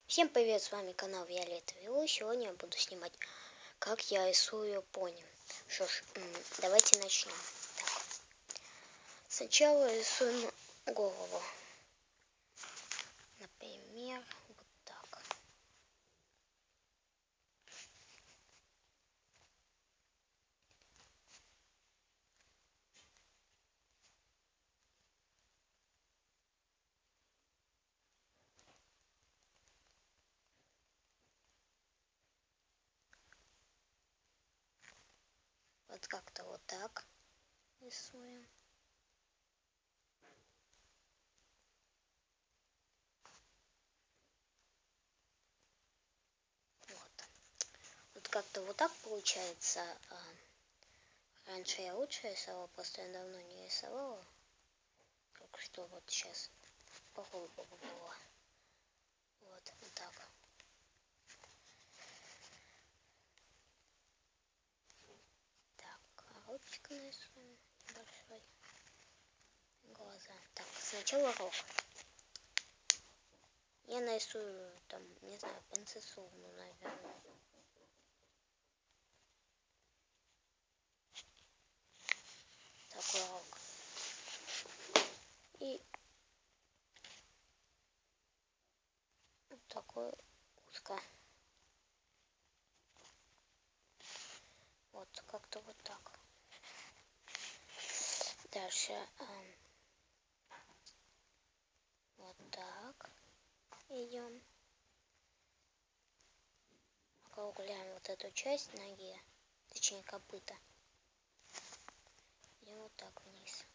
Всем привет, с вами канал Виолетта Вилу. Сегодня я буду снимать, как я рисую пони. Что ж, давайте начнем. Так. Сначала рисуем голову. Например, вот так. Вот как-то вот так рисуем. Вот как-то вот так получается. Раньше я лучше рисовала, просто я давно не рисовала. Только что вот сейчас по-голубому было. Вот так. Так, коробочка нарисуем большой. Глаза. Так, сначала рог. Я нарисую там, не знаю, принцессу, наверное. Такой рог. И вот такой узко. Вот, как-то вот так. Дальше вот так идем. Округляем вот эту часть ноги, точнее копыта. Идем вот так вниз.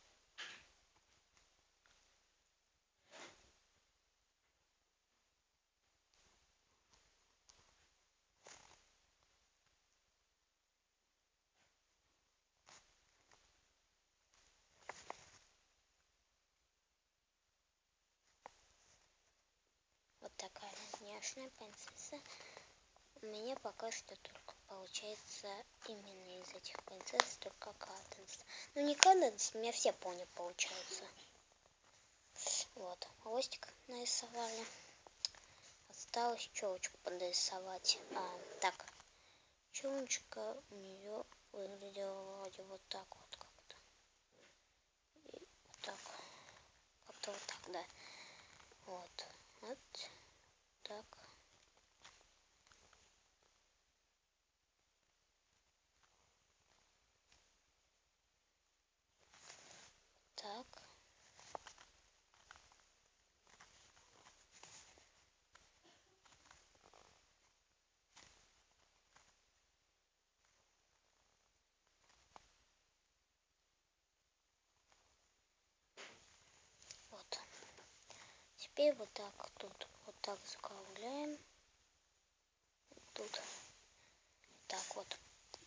Вот такая няшная принцесса. У меня пока что только получается именно из этих принцесс только Каденс. Ну не Каденс, у меня все пони получаются. Вот, хвостик нарисовали. Осталось челочку подрисовать. Так, челочка у нее выглядела вроде вот так вот как-то. И вот так. Как-то вот так, да. Вот. Вот так. Так. Вот. Теперь вот так тут вот так закругляем. Тут так вот.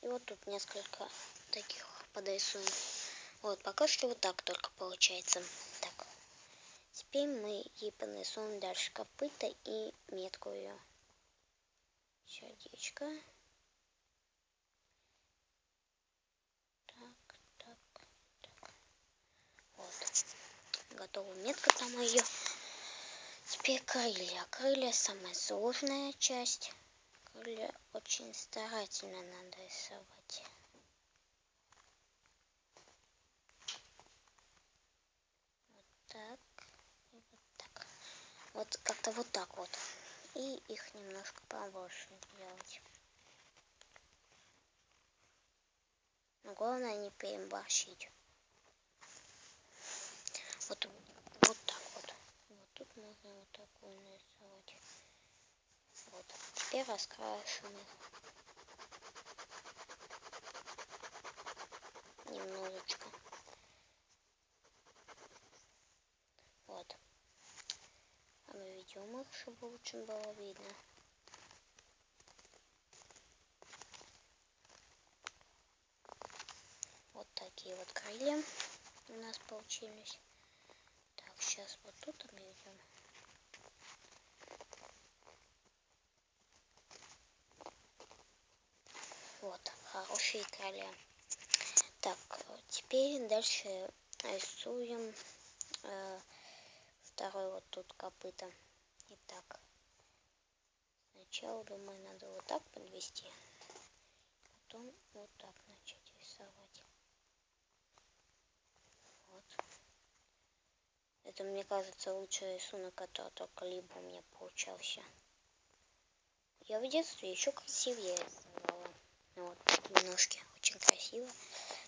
И вот тут несколько таких подрисуем. Вот, пока что вот так только получается. Так. Теперь мы ей понарисуем дальше копыта и метку ее. Сердечко. Так, так, так. Вот. Готова метка там ее. Теперь крылья. Крылья самая сложная часть. Крылья очень старательно надо рисовать. Вот так. И вот так. Вот как-то вот так вот. И их немножко побольше сделать. Но главное не переборщить. Вот так вот. Вот тут можно вот такую нарисовать. Вот. Теперь раскрашиваем их. Немножечко. Вот. Обведем их, чтобы лучше было видно. Вот такие вот крылья у нас получились. Так, сейчас вот тут обведем. Вот, хорошие крылья. Так, теперь дальше рисуем второй вот тут копыта. Итак, Сначала, думаю, надо вот так подвести, потом вот так начать рисовать. Вот. Это, мне кажется, лучший рисунок, который только либо у меня получался. Я в детстве еще красивее рисовала. Вот такие ножки, очень красиво.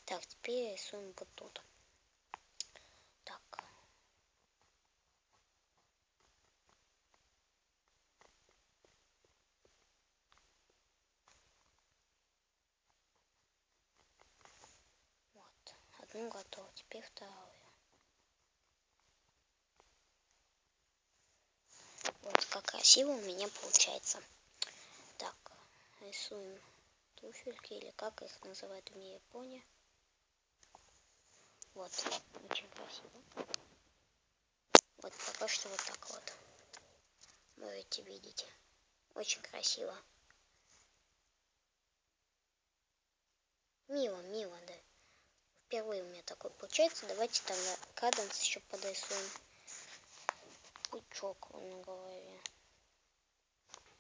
Так, теперь рисуем вот тут. Так. Вот. Одну готово, теперь вторую. Вот как красиво у меня получается. Так, рисуем туфельки, или как их называют в Японии. Вот, очень красиво. Вот пока что вот так вот. Можете видеть. Очень красиво. Мило, мило, да. Впервые у меня такой получается. Давайте тогда каденс еще подрисуем. Пучок на голове.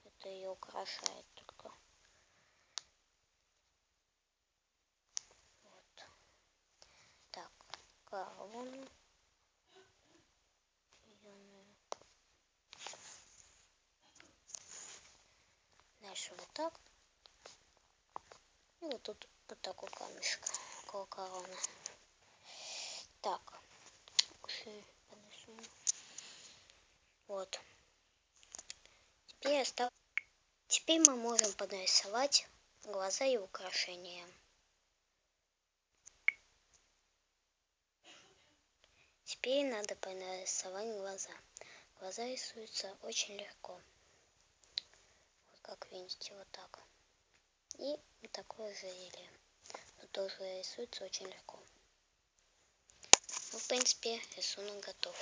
Это ее украшает только. Вот. Так, корону. Дальше вот так. И вот тут вот такой камешек около короны. Так. Вот. Теперь мы можем подрисовать глаза и украшения. Теперь надо понарисовать глаза. Глаза рисуются очень легко. Вот как видите, вот так. И вот такое ожерелье. Но тоже рисуется очень легко. Ну, в принципе, рисунок готов.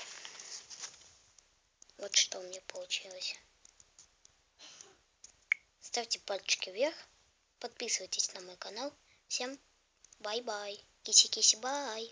Вот что у меня получилось. Ставьте пальчики вверх. Подписывайтесь на мой канал. Всем бай-бай. Киси-киси-бай.